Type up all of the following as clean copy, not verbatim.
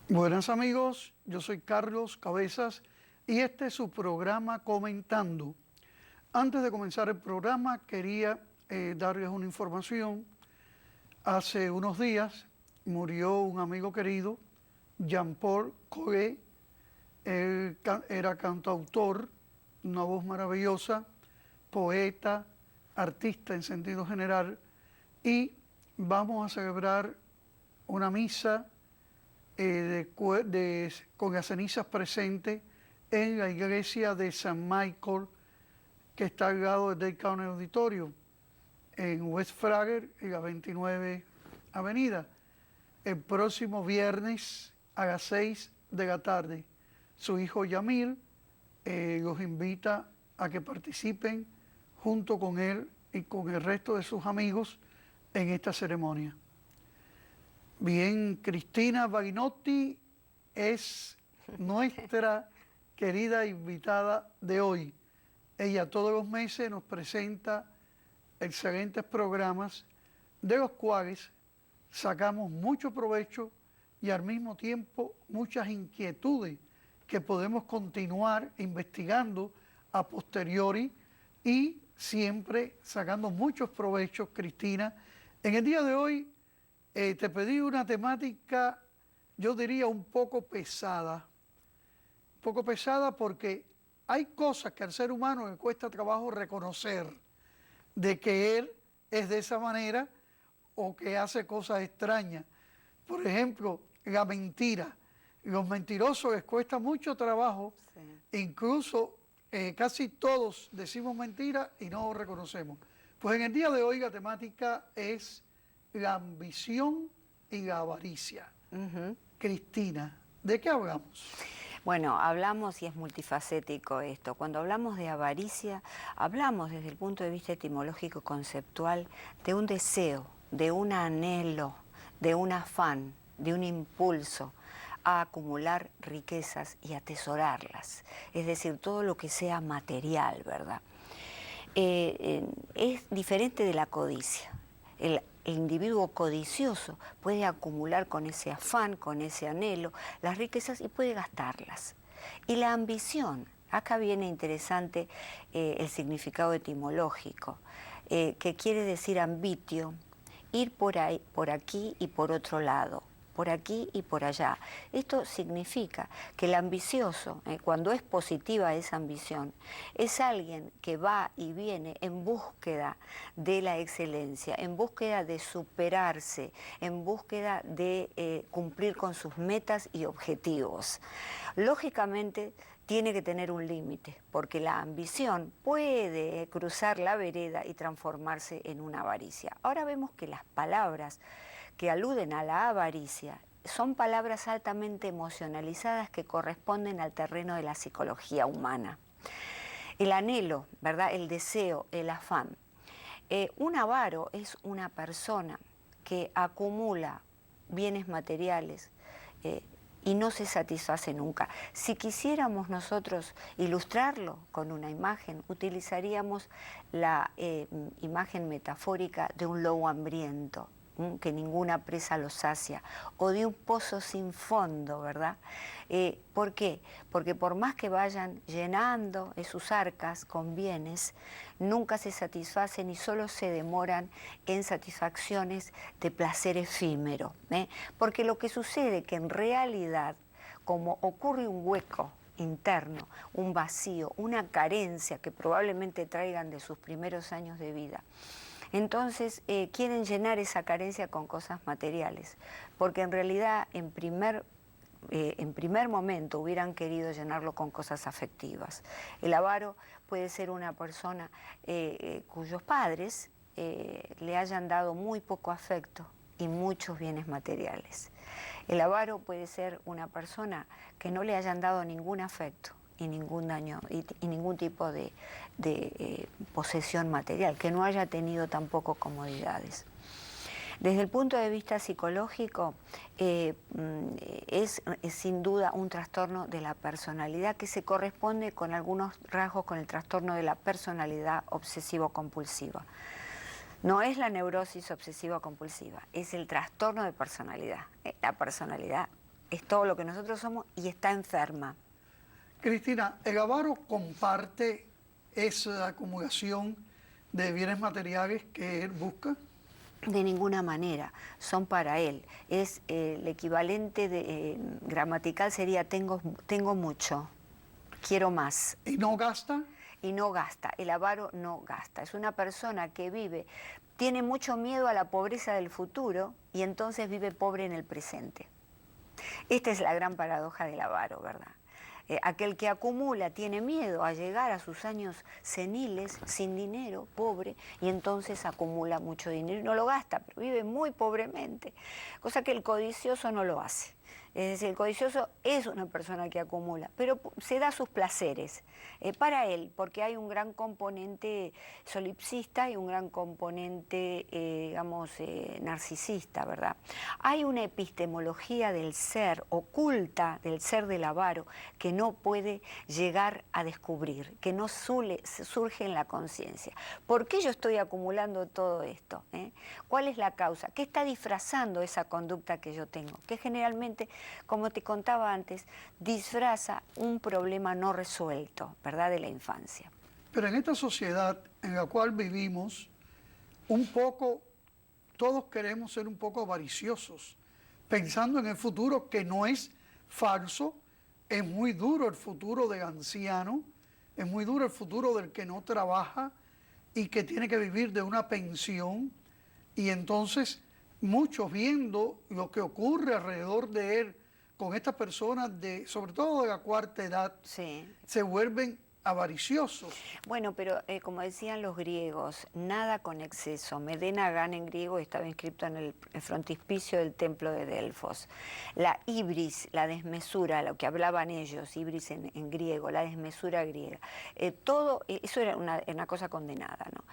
Buenas amigos, yo soy Carlos Cabezas y este es su programa Comentando. Antes de comenzar el programa quería darles una información. Hace unos días murió un amigo querido, Jean-Paul Coé. Él era cantautor, una voz maravillosa, poeta, artista en sentido general, y vamos a celebrar una misa con las cenizas presentes en la iglesia de San Michael, que está al lado del Dade County Auditorium, en West Flagler, en la 29 Avenida, el próximo viernes a las 6 de la tarde. Su hijo Yamil los invita a que participen junto con él y con el resto de sus amigos en esta ceremonia. Bien, Cristina Barinotti es nuestra querida invitada de hoy. Ella todos los meses nos presenta excelentes programas de los cuales sacamos mucho provecho y al mismo tiempo muchas inquietudes que podemos continuar investigando a posteriori y siempre sacando muchos provechos, Cristina. En el día de hoy te pedí una temática, yo diría un poco pesada porque hay cosas que al ser humano le cuesta trabajo reconocer de que él es de esa manera o que hace cosas extrañas. Por ejemplo, la mentira. Los mentirosos les cuesta mucho trabajo, sí. Incluso casi todos decimos mentiras y no lo reconocemos. Pues en el día de hoy la temática es la ambición y la avaricia. Cristina, ¿de qué hablamos? Bueno, hablamos, y es multifacético esto, cuando hablamos de avaricia, hablamos desde el punto de vista etimológico conceptual de un deseo, de un anhelo, de un afán, de un impulso a acumular riquezas y atesorarlas, es decir, todo lo que sea material, ¿verdad? Es diferente de la codicia. El individuo codicioso puede acumular con ese afán, con ese anhelo, las riquezas y puede gastarlas. Y la ambición, acá viene interesante el significado etimológico, que quiere decir ambitio, ir por ahí, por aquí y por otro lado, por aquí y por allá. Esto significa que el ambicioso, cuando es positiva esa ambición, es alguien que va y viene en búsqueda de la excelencia, en búsqueda de superarse, en búsqueda de cumplir con sus metas y objetivos. Lógicamente, tiene que tener un límite, porque la ambición puede cruzar la vereda y transformarse en una avaricia. Ahora vemos que las palabras que aluden a la avaricia son palabras altamente emocionalizadas que corresponden al terreno de la psicología humana. El anhelo, ¿verdad? El deseo, el afán. Un avaro es una persona que acumula bienes materiales y no se satisface nunca. Si quisiéramos nosotros ilustrarlo con una imagen, utilizaríamos la imagen metafórica de un lobo hambriento, que ninguna presa lo sacia, o de un pozo sin fondo, ¿verdad? ¿Por qué? Porque por más que vayan llenando sus arcas con bienes, nunca se satisfacen y solo se demoran en satisfacciones de placer efímero, porque lo que sucede que en realidad, como ocurre un hueco interno, un vacío, una carencia que probablemente traigan de sus primeros años de vida, entonces quieren llenar esa carencia con cosas materiales, porque en realidad en primer momento hubieran querido llenarlo con cosas afectivas. El avaro puede ser una persona cuyos padres le hayan dado muy poco afecto y muchos bienes materiales. El avaro puede ser una persona que no le hayan dado ningún afecto y ningún daño y ningún tipo de posesión material, que no haya tenido tampoco comodidades. Desde el punto de vista psicológico, es sin duda un trastorno de la personalidad que se corresponde con algunos rasgos con el trastorno de la personalidad obsesivo-compulsiva. No es la neurosis obsesiva-compulsiva, es el trastorno de personalidad. La personalidad es todo lo que nosotros somos y está enferma. Cristina, ¿el avaro comparte esa acumulación de bienes materiales que él busca? De ninguna manera, son para él. Es el equivalente gramatical sería tengo mucho, quiero más. ¿Y no gasta? Y no gasta, el avaro no gasta. Es una persona que tiene mucho miedo a la pobreza del futuro y entonces vive pobre en el presente. Esta es la gran paradoja del avaro, ¿verdad? Aquel que acumula tiene miedo a llegar a sus años seniles sin dinero, pobre, y entonces acumula mucho dinero y no lo gasta, pero vive muy pobremente, cosa que el codicioso no lo hace. Es decir, el codicioso es una persona que acumula, pero se da sus placeres para él, porque hay un gran componente solipsista y un gran componente, narcisista, ¿verdad? Hay una epistemología del ser, oculta del ser del avaro, que no puede llegar a descubrir, que no surge en la conciencia. ¿Por qué yo estoy acumulando todo esto? ¿Cuál es la causa? ¿Qué está disfrazando esa conducta que yo tengo? Que generalmente, como te contaba antes, disfraza un problema no resuelto, ¿verdad?, de la infancia. Pero en esta sociedad en la cual vivimos, un poco, todos queremos ser un poco avariciosos, pensando en el futuro, que no es falso. Es muy duro el futuro del anciano, es muy duro el futuro del que no trabaja y que tiene que vivir de una pensión. Y entonces muchos, viendo lo que ocurre alrededor de él con estas personas, sobre todo de la cuarta edad, sí, se vuelven avariciosos. Bueno, pero como decían los griegos, nada con exceso. Medena Gan en griego estaba inscrito en el frontispicio del templo de Delfos. La ibris, la desmesura, lo que hablaban ellos, ibris en griego, la desmesura griega, todo eso era una cosa condenada, ¿no?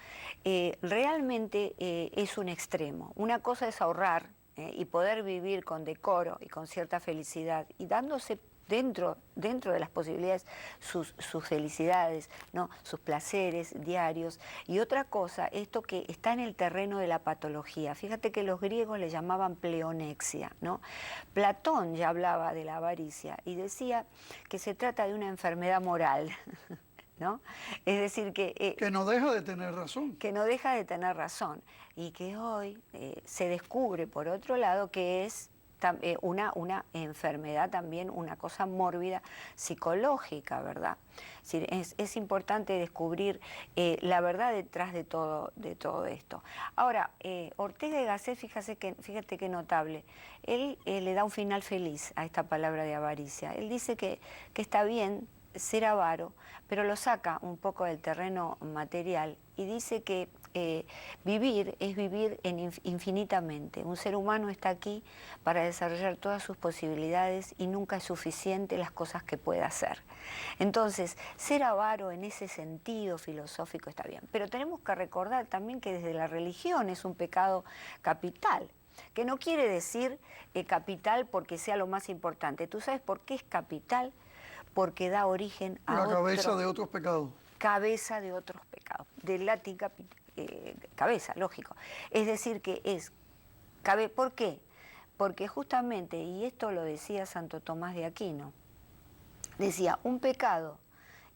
Realmente es un extremo. Una cosa es ahorrar y poder vivir con decoro y con cierta felicidad y dándose dentro de las posibilidades sus felicidades, ¿no?, sus placeres diarios. Y otra cosa, esto que está en el terreno de la patología. Fíjate que los griegos le llamaban pleonexia, ¿no? Platón ya hablaba de la avaricia y decía que se trata de una enfermedad moral, ¿no? Es decir, que no deja de tener razón. Que no deja de tener razón y que hoy se descubre, por otro lado, que es una enfermedad también, una cosa mórbida psicológica, ¿verdad? Es importante descubrir la verdad detrás de todo esto. Ahora, Ortega y Gasset, fíjate qué notable, él le da un final feliz a esta palabra de avaricia. Él dice que está bien ser avaro, pero lo saca un poco del terreno material y dice que vivir es vivir infinitamente. Un ser humano está aquí para desarrollar todas sus posibilidades y nunca es suficiente las cosas que pueda hacer. Entonces, ser avaro en ese sentido filosófico está bien, pero tenemos que recordar también que desde la religión es un pecado capital, que no quiere decir capital porque sea lo más importante. ¿Tú sabes por qué es capital? Porque da origen a la cabeza de otros pecados. Cabeza de otros pecados. Del latín cabeza, lógico. Es decir, que ¿por qué? Porque justamente, y esto lo decía Santo Tomás de Aquino, decía, un pecado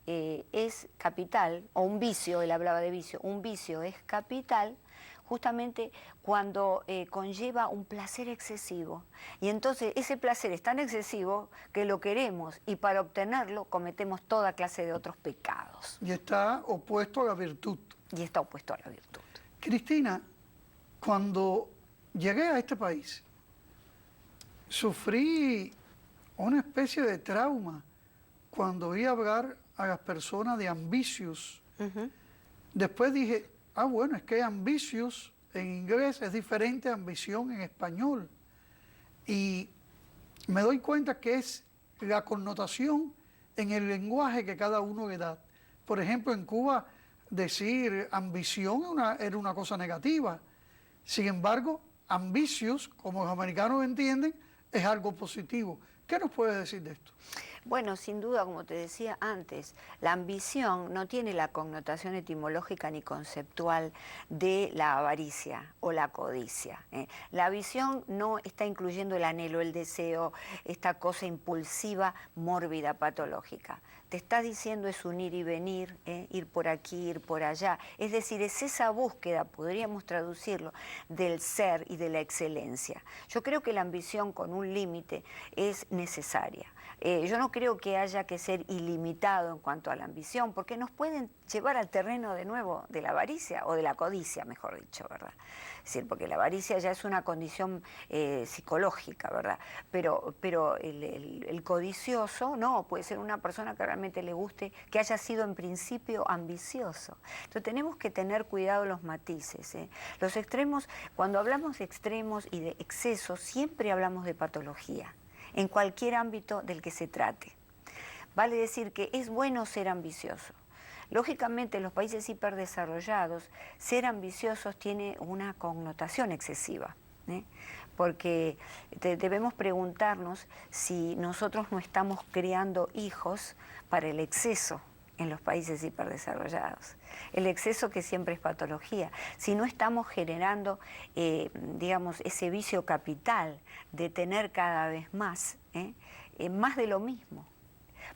es capital, o un vicio, él hablaba de vicio, un vicio es capital justamente cuando conlleva un placer excesivo. Y entonces ese placer es tan excesivo que lo queremos y para obtenerlo cometemos toda clase de otros pecados. Y está opuesto a la virtud. Y está opuesto a la virtud. Cristina, cuando llegué a este país, sufrí una especie de trauma cuando oí hablar a las personas de ambitious. Después dije, bueno, es que ambitious en inglés es diferente a ambición en español. Y me doy cuenta que es la connotación en el lenguaje que cada uno le da. Por ejemplo, en Cuba decir ambición era una cosa negativa. Sin embargo, ambitious, como los americanos entienden, es algo positivo. ¿Qué nos puedes decir de esto? Bueno, sin duda, como te decía antes, la ambición no tiene la connotación etimológica ni conceptual de la avaricia o la codicia. La visión no está incluyendo el anhelo, el deseo, esta cosa impulsiva, mórbida, patológica. Te está diciendo es un ir y venir, ir por aquí, ir por allá. Es decir, es esa búsqueda, podríamos traducirlo, del ser y de la excelencia. Yo creo que la ambición con un límite es necesaria. Yo no creo que haya que ser ilimitado en cuanto a la ambición, porque nos pueden llevar al terreno de nuevo de la avaricia, o de la codicia, mejor dicho, ¿verdad? Es decir, porque la avaricia ya es una condición psicológica, ¿verdad? Pero el codicioso, no, puede ser una persona que realmente le guste, que haya sido en principio ambicioso. Entonces tenemos que tener cuidado los matices. Los extremos, cuando hablamos de extremos y de excesos, siempre hablamos de patología, en cualquier ámbito del que se trate. Vale decir que es bueno ser ambicioso. Lógicamente, en los países hiperdesarrollados, ser ambiciosos tiene una connotación excesiva, porque debemos preguntarnos si nosotros no estamos creando hijos para el exceso en los países hiperdesarrollados. El exceso que siempre es patología. Si no estamos generando, digamos, ese vicio capital de tener cada vez más, más de lo mismo.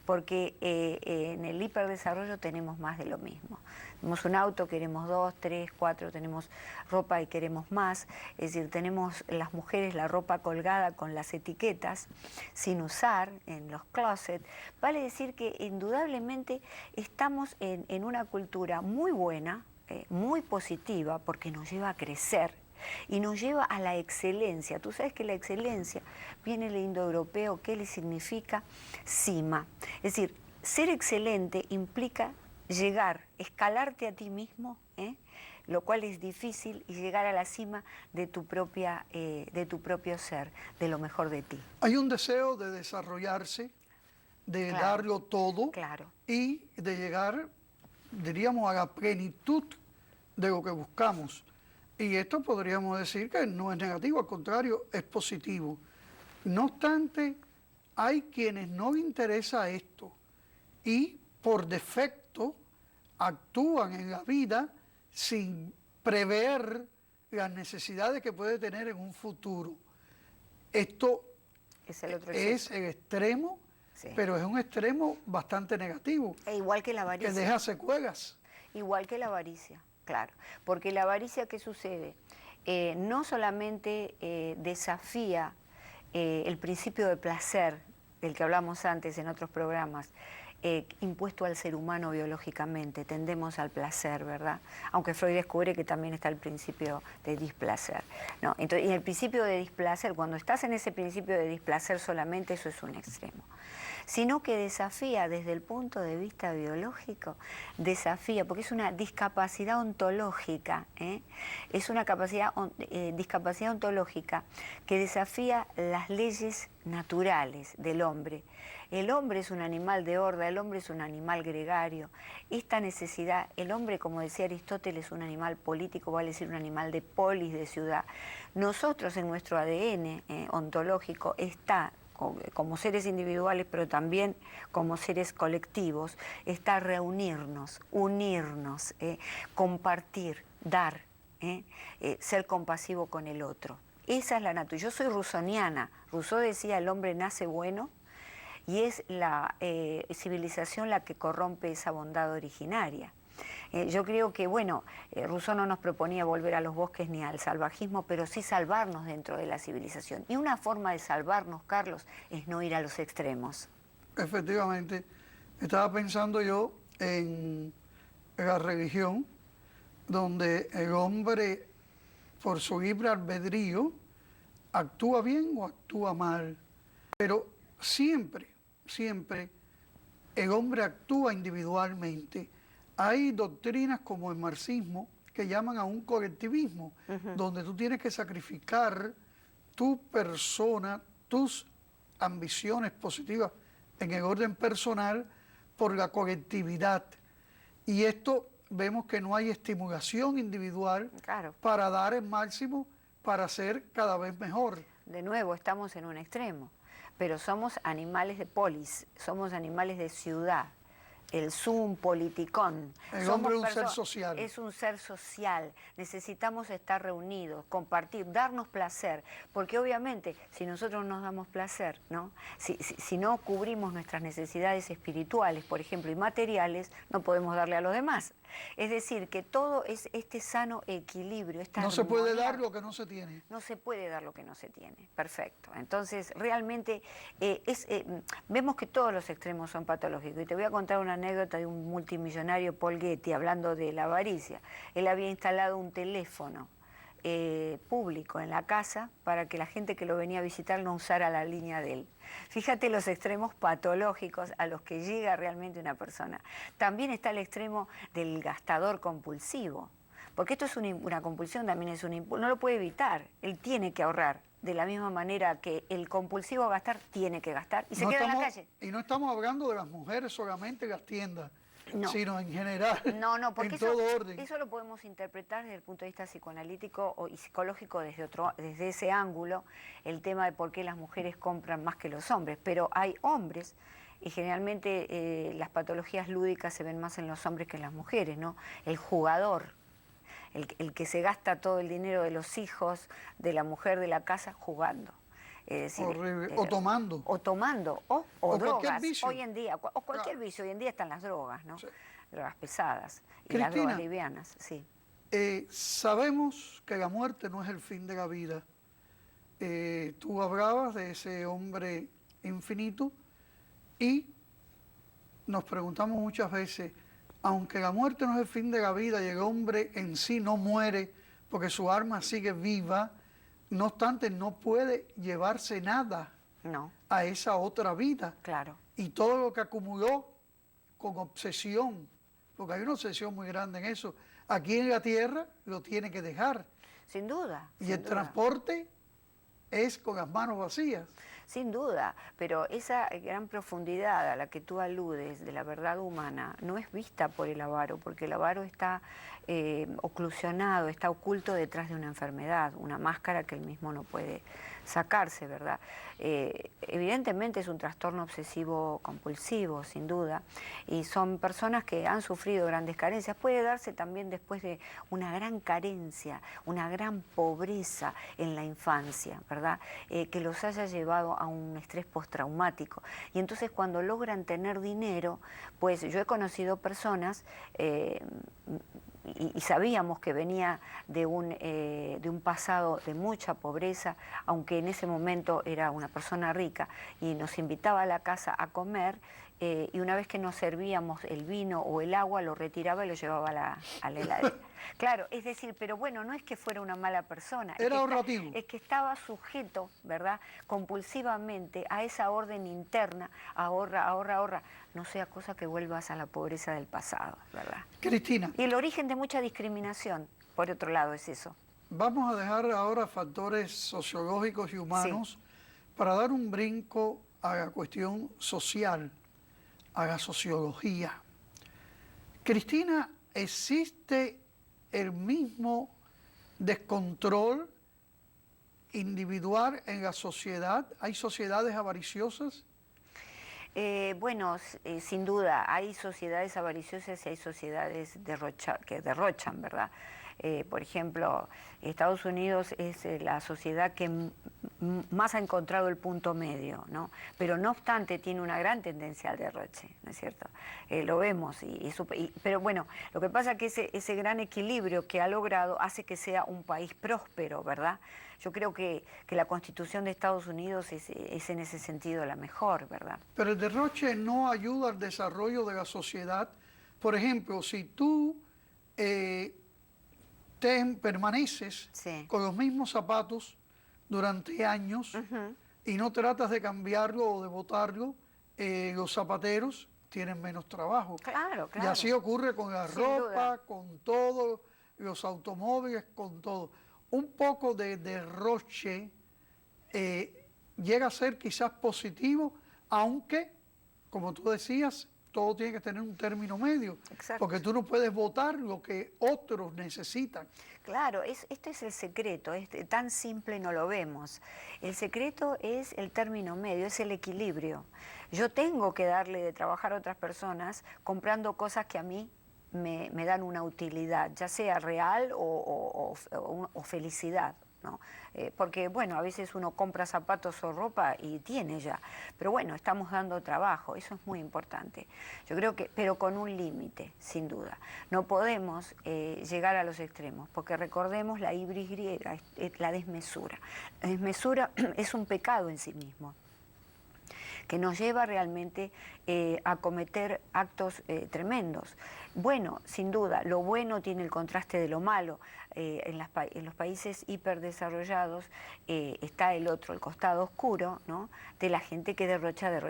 Porque en el hiperdesarrollo tenemos más de lo mismo. Tenemos un auto, queremos 2, 3, 4, tenemos ropa y queremos más. Es decir, tenemos las mujeres la ropa colgada con las etiquetas, sin usar, en los closets. Vale decir que indudablemente estamos en una cultura muy buena, muy positiva, porque nos lleva a crecer. Y nos lleva a la excelencia. Tú sabes que la excelencia viene del indoeuropeo, ¿qué le significa? Cima. Es decir, ser excelente implica llegar, escalarte a ti mismo, lo cual es difícil, y llegar a la cima de tu propio ser, de lo mejor de ti. Hay un deseo de desarrollarse, de Claro, darlo todo, claro. y de llegar, diríamos, a la plenitud de lo que buscamos. Y esto podríamos decir que no es negativo, al contrario, es positivo. No obstante, hay quienes no les interesa esto y por defecto actúan en la vida sin prever las necesidades que puede tener en un futuro. Esto Es el otro es exceso. el extremo, Sí. pero es un extremo bastante negativo, E igual que la avaricia. que deja secuelas. Igual que la avaricia, claro. Porque la avaricia, ¿qué sucede? No solamente desafía el principio de placer, del que hablamos antes en otros programas, impuesto al ser humano biológicamente, tendemos al placer, ¿verdad? Aunque Freud descubre que también está el principio de displacer, ¿no? Entonces, y el principio de displacer, cuando estás en ese principio de displacer solamente, eso es un extremo. Sino que desafía desde el punto de vista biológico, desafía, porque es una discapacidad ontológica, es una discapacidad ontológica que desafía las leyes naturales del hombre. El hombre es un animal de horda, el hombre es un animal gregario. Esta necesidad, el hombre, como decía Aristóteles, es un animal político, vale decir un animal de polis, de ciudad. Nosotros en nuestro ADN ontológico está, como seres individuales, pero también como seres colectivos, está reunirnos, unirnos, compartir, dar, ser compasivo con el otro. Esa es la naturaleza. Yo soy rusoniana. Rousseau decía, el hombre nace bueno, y es la civilización la que corrompe esa bondad originaria. Yo creo que, bueno, Rousseau no nos proponía volver a los bosques ni al salvajismo, pero sí salvarnos dentro de la civilización. Y una forma de salvarnos, Carlos, es no ir a los extremos. Efectivamente, estaba pensando yo en la religión, donde el hombre, por su libre albedrío, actúa bien o actúa mal. Pero siempre el hombre actúa individualmente. Hay doctrinas como el marxismo que llaman a un colectivismo, donde tú tienes que sacrificar tu persona, tus ambiciones positivas en el orden personal por la colectividad. Y esto vemos que no hay estimulación individual para dar el máximo, para ser cada vez mejor. De nuevo, estamos en un extremo. pero somos animales de polis, somos animales de ciudad. El sum politicón. El hombre es un ser social. Es un ser social. Necesitamos estar reunidos, compartir, darnos placer. Porque obviamente, si nosotros nos damos placer, ¿no? Si no cubrimos nuestras necesidades espirituales, por ejemplo, y materiales, no podemos darle a los demás. Es decir, que todo es este sano equilibrio, esta No se puede armonía. dar lo que no se tiene. No se puede dar lo que no se tiene. Perfecto. Entonces, realmente vemos que todos los extremos son patológicos. Y te voy a contar una anécdota de un multimillonario, Paul Getty, hablando de la avaricia. Él había instalado un teléfono público en la casa para que la gente que lo venía a visitar no usara la línea de él. Fíjate los extremos patológicos a los que llega realmente una persona. También está el extremo del gastador compulsivo, porque esto es una compulsión, también es un impulso, no lo puede evitar, él tiene que ahorrar. De la misma manera que el compulsivo a gastar tiene que gastar y se queda en la calle. Y no estamos hablando de las mujeres solamente en las tiendas, No. sino en general, No, porque en todo orden. eso lo podemos interpretar desde el punto de vista psicoanalítico y psicológico desde ese ángulo, el tema de por qué las mujeres compran más que los hombres. Pero hay hombres, y generalmente las patologías lúdicas se ven más en los hombres que en las mujeres, ¿no? El jugador, el que se gasta todo el dinero de los hijos, de la mujer, de la casa, jugando. Es decir, horrible. O tomando. O tomando, o drogas. Vicio. Hoy en día, o cualquier Claro. vicio. Hoy en día están las drogas, ¿no? Sí. Drogas pesadas y Cristina, las drogas livianas, sí. Sabemos que la muerte no es el fin de la vida. Tú hablabas de ese hombre infinito y nos preguntamos muchas veces, aunque la muerte no es el fin de la vida y el hombre en sí no muere porque su alma sigue viva, no obstante no puede llevarse nada No, a esa otra vida. claro. Y todo lo que acumuló con obsesión, porque hay una obsesión muy grande en eso, aquí en la tierra lo tiene que dejar. Sin duda. Y sin el duda. transporte es con las manos vacías. Sin duda, pero esa gran profundidad a la que tú aludes de la verdad humana no es vista por el avaro, porque el avaro está oclusionado, está oculto detrás de una enfermedad, una máscara que él mismo no puede sacarse, ¿verdad? Evidentemente es un trastorno obsesivo compulsivo, sin duda, y son personas que han sufrido grandes carencias. Puede darse también después de una gran carencia, una gran pobreza en la infancia, ¿verdad? Que los haya llevado a un estrés postraumático. Y entonces cuando logran tener dinero, pues yo he conocido personas y sabíamos que venía de un pasado de mucha pobreza, aunque en ese momento era una persona rica, y nos invitaba a la casa a comer, y una vez que nos servíamos el vino o el agua, lo retiraba y lo llevaba a la heladera. Claro, es decir, pero bueno, no es que fuera una mala persona. Era ahorrativo. Es que estaba sujeto, ¿verdad?, compulsivamente a esa orden interna, ahorra, ahorra, ahorra. No sea cosa que vuelvas a la pobreza del pasado, ¿verdad? Cristina. Y el origen de mucha discriminación, por otro lado, es eso. Vamos a dejar ahora factores sociológicos y humanos para dar un brinco a la cuestión social, a la sociología. Cristina, ¿existe el mismo descontrol individual en la sociedad? ¿Hay sociedades avariciosas? Bueno, sin duda, hay sociedades avariciosas y hay sociedades que derrochan, ¿verdad? Por ejemplo, Estados Unidos es la sociedad que más ha encontrado el punto medio, ¿no? Pero no obstante tiene una gran tendencia al derroche, ¿no es cierto? Lo vemos, pero bueno, lo que pasa es que ese gran equilibrio que ha logrado hace que sea un país próspero, ¿verdad? Yo creo que la Constitución de Estados Unidos es en ese sentido la mejor, ¿verdad? Pero el derroche no ayuda al desarrollo de la sociedad. Por ejemplo, si tú permaneces con los mismos zapatos durante años y no tratas de cambiarlo o de botarlo, los zapateros tienen menos trabajo. Claro, claro. Y así ocurre con la Sin ropa, duda. con todo, los automóviles, con todo. Un poco de derroche llega a ser quizás positivo, aunque, como tú decías, todo tiene que tener un término medio, Exacto. porque tú no puedes votar lo que otros necesitan. Claro, este es el secreto, tan simple no lo vemos. El secreto es el término medio, es el equilibrio. Yo tengo que darle de trabajar a otras personas comprando cosas que a mí me dan una utilidad, ya sea real o felicidad, ¿no? Porque, bueno, a veces uno compra zapatos o ropa y tiene ya, pero bueno, estamos dando trabajo, eso es muy importante. Yo creo que, pero con un límite, sin duda. No podemos llegar a los extremos, porque recordemos la ibris griega, la desmesura. La desmesura es un pecado en sí mismo, que nos lleva realmente a cometer actos tremendos. Bueno, sin duda, lo bueno tiene el contraste de lo malo. En los países hiperdesarrollados está el otro, el costado oscuro, ¿no?, de la gente que derrocha, del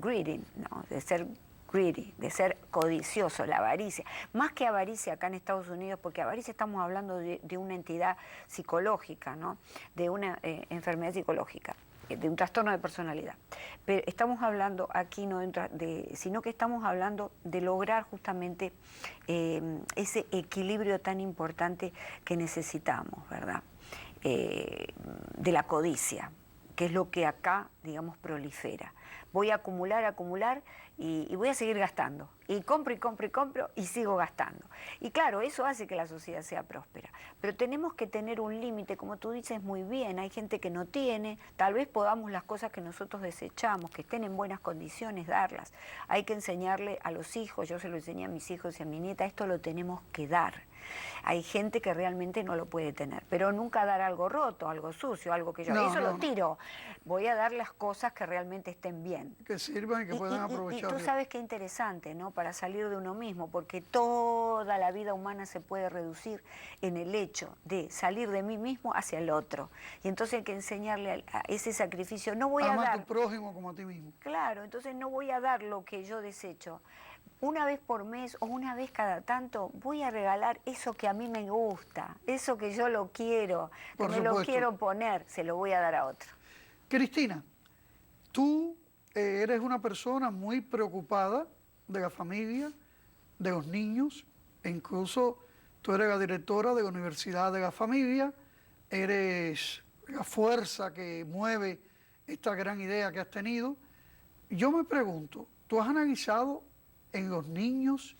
greedy, ¿no?, de ser greedy, de ser codicioso, la avaricia. Más que avaricia acá en Estados Unidos, porque avaricia estamos hablando de una entidad psicológica, ¿no?, de una enfermedad psicológica, de un trastorno de personalidad. Pero estamos hablando aquí sino que estamos hablando de lograr justamente ese equilibrio tan importante que necesitamos, ¿verdad? De la codicia, que es lo que acá, digamos, prolifera. Voy a acumular y voy a seguir gastando. Y compro y sigo gastando. Y claro, eso hace que la sociedad sea próspera. Pero tenemos que tener un límite, como tú dices muy bien, hay gente que no tiene, tal vez podamos las cosas que nosotros desechamos, que estén en buenas condiciones, darlas. Hay que enseñarle a los hijos, yo se lo enseñé a mis hijos y a mi nieta, esto lo tenemos que dar. Hay gente que realmente no lo puede tener, pero nunca dar algo roto, algo sucio, algo que yo, eso lo tiro. Voy a dar las cosas que realmente estén bien. Que sirvan y que puedan aprovechar. Y tú sabes qué interesante, ¿no?, para salir de uno mismo, porque toda la vida humana se puede reducir en el hecho de salir de mí mismo hacia el otro. Y entonces hay que enseñarle a ese sacrificio. No voy a dar... Ama a tu prójimo como a ti mismo. Claro, entonces no voy a dar lo que yo desecho. Una vez por mes o una vez cada tanto voy a regalar eso que a mí me gusta, eso que yo lo quiero, que me lo quiero poner, se lo voy a dar a otro. Cristina, tú eres una persona muy preocupada de la familia, de los niños, e incluso tú eres la directora de la Universidad de la Familia, eres la fuerza que mueve esta gran idea que has tenido. Yo me pregunto, ¿tú has analizado en los niños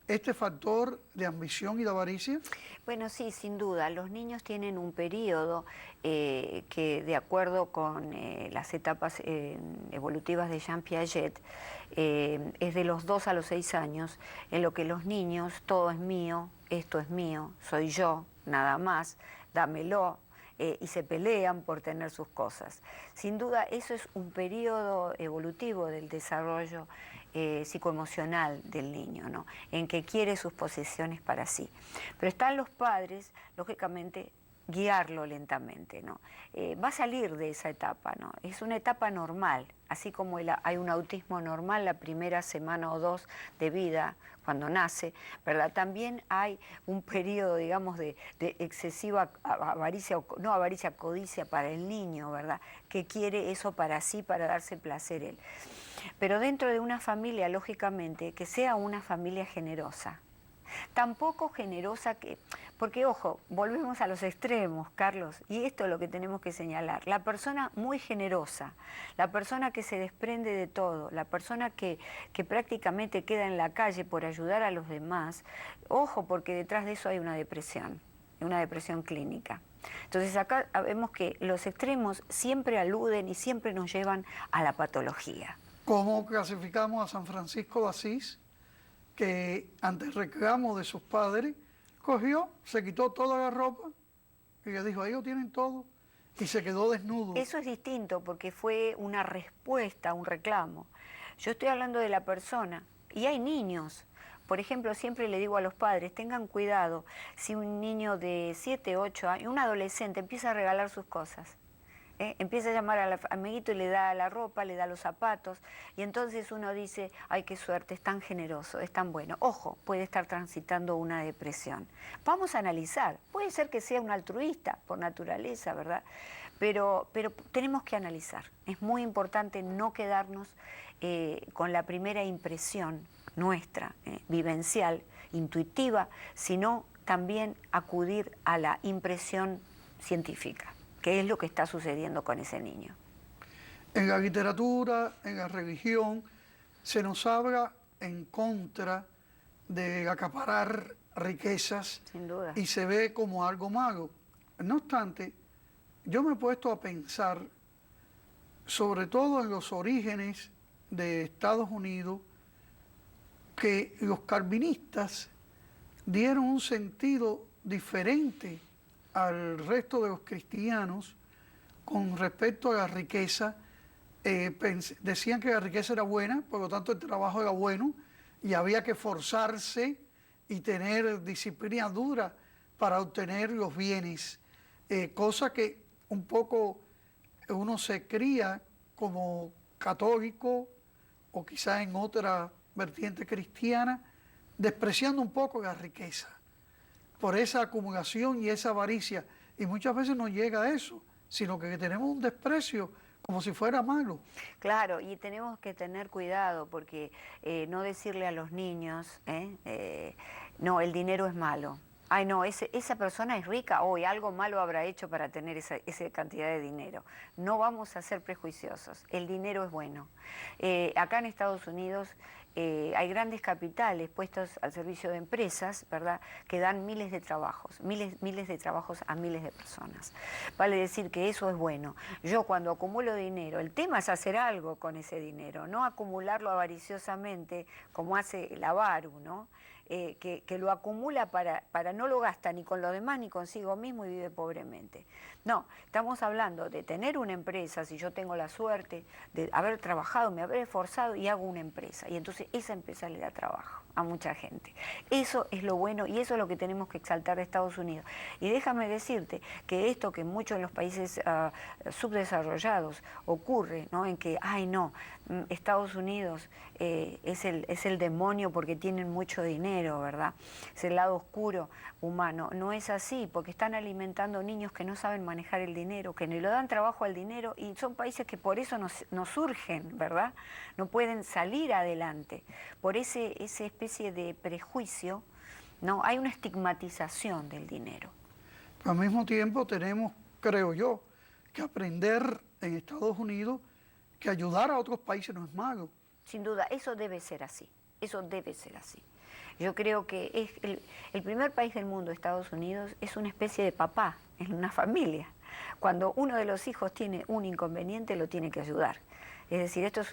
este factor de ambición y de avaricia? Bueno, sí, sin duda. Los niños tienen un periodo que, de acuerdo con las etapas evolutivas de Jean Piaget, es de los 2 a los 6 años, en lo que los niños, todo es mío, esto es mío, soy yo, nada más, dámelo, y se pelean por tener sus cosas. Sin duda, eso es un periodo evolutivo del desarrollo psicoemocional del niño, ¿no?, en que quiere sus posesiones para sí. Pero están los padres, lógicamente, guiarlo lentamente, ¿no? Va a salir de esa etapa, ¿no? Es una etapa normal, así como hay un autismo normal la primera semana o 2 de vida, cuando nace, ¿verdad? También hay un periodo, digamos, de excesiva avaricia, no avaricia, codicia para el niño, ¿verdad?, que quiere eso para sí, para darse placer él. Pero dentro de una familia, lógicamente, que sea una familia generosa. Tampoco generosa porque ojo, volvemos a los extremos, Carlos, y esto es lo que tenemos que señalar. La persona muy generosa, la persona que se desprende de todo, la persona que prácticamente queda en la calle por ayudar a los demás, ojo, porque detrás de eso hay una depresión clínica. Entonces acá vemos que los extremos siempre aluden y siempre nos llevan a la patología. ¿Cómo clasificamos a San Francisco de Asís, que ante el reclamo de sus padres, cogió, se quitó toda la ropa y le dijo, ellos tienen todo, y se quedó desnudo? Eso es distinto porque fue una respuesta a un reclamo. Yo estoy hablando de la persona, y hay niños. Por ejemplo, siempre le digo a los padres, tengan cuidado si un niño de 7, 8 años, un adolescente, empieza a regalar sus cosas. Empieza a llamar al amiguito y le da la ropa, le da los zapatos, y entonces uno dice, ay, qué suerte, es tan generoso, es tan bueno. Ojo, puede estar transitando una depresión. Vamos a analizar, puede ser que sea un altruista por naturaleza, ¿verdad? pero tenemos que analizar. Es muy importante no quedarnos con la primera impresión nuestra, vivencial, intuitiva, sino también acudir a la impresión científica, que es lo que está sucediendo con ese niño. En la literatura, en la religión, se nos habla en contra de acaparar riquezas. Sin duda. Y se ve como algo malo. No obstante, yo me he puesto a pensar, sobre todo en los orígenes de Estados Unidos, que los calvinistas dieron un sentido diferente al resto de los cristianos con respecto a la riqueza. Decían que la riqueza era buena, por lo tanto el trabajo era bueno y había que forzarse y tener disciplina dura para obtener los bienes, cosa que un poco uno se cría como católico o quizás en otra vertiente cristiana, despreciando un poco la riqueza por esa acumulación y esa avaricia, y muchas veces no llega a eso, sino que tenemos un desprecio como si fuera malo. Claro, y tenemos que tener cuidado porque no decirle a los niños, no, el dinero es malo. Ay, no, esa persona es rica, hoy algo malo habrá hecho para tener esa cantidad de dinero. No vamos a ser prejuiciosos, el dinero es bueno. Acá en Estados Unidos hay grandes capitales puestos al servicio de empresas, ¿verdad?, que dan miles de trabajos, miles de trabajos a miles de personas. Vale decir que eso es bueno. Yo cuando acumulo dinero, el tema es hacer algo con ese dinero, no acumularlo avariciosamente como hace el avaru, ¿no? Que lo acumula para no lo gasta ni con los demás ni consigo mismo y vive pobremente. No, estamos hablando de tener una empresa, si yo tengo la suerte de haber trabajado, me haber esforzado y hago una empresa. Y entonces esa empresa le da trabajo a mucha gente. Eso es lo bueno y eso es lo que tenemos que exaltar de Estados Unidos. Y déjame decirte que esto que en muchos de los países subdesarrollados ocurre, ¿no?, en que, ay no, Estados Unidos es el demonio porque tienen mucho dinero, ¿verdad? Es el lado oscuro humano. No es así, porque están alimentando niños que no saben manejar el dinero, que no le dan trabajo al dinero, y son países que por eso nos surgen, ¿verdad? No pueden salir adelante. Por esa especie de prejuicio, ¿no? Hay una estigmatización del dinero. Al mismo tiempo tenemos, creo yo, que aprender en Estados Unidos que ayudar a otros países no es malo. Sin duda, eso debe ser así, eso debe ser así. Yo creo que es el primer país del mundo, Estados Unidos, es una especie de papá en una familia. Cuando uno de los hijos tiene un inconveniente, lo tiene que ayudar. Es decir, esto es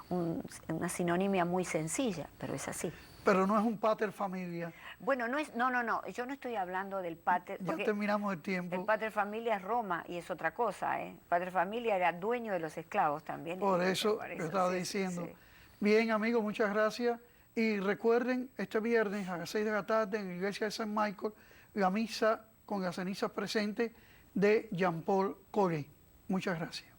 una sinonimia muy sencilla, pero es así. Pero no es un pater familia. Bueno, no, yo no estoy hablando del pater... Ya terminamos el tiempo. El pater familia es Roma y es otra cosa, ¿eh? El pater familia era dueño de los esclavos también. Por eso yo estaba diciendo. Sí. Bien, amigos, muchas gracias. Y recuerden, este viernes a las 6 de la tarde en la iglesia de San Michael, la misa con las cenizas presentes de Jean-Paul Coré. Muchas gracias.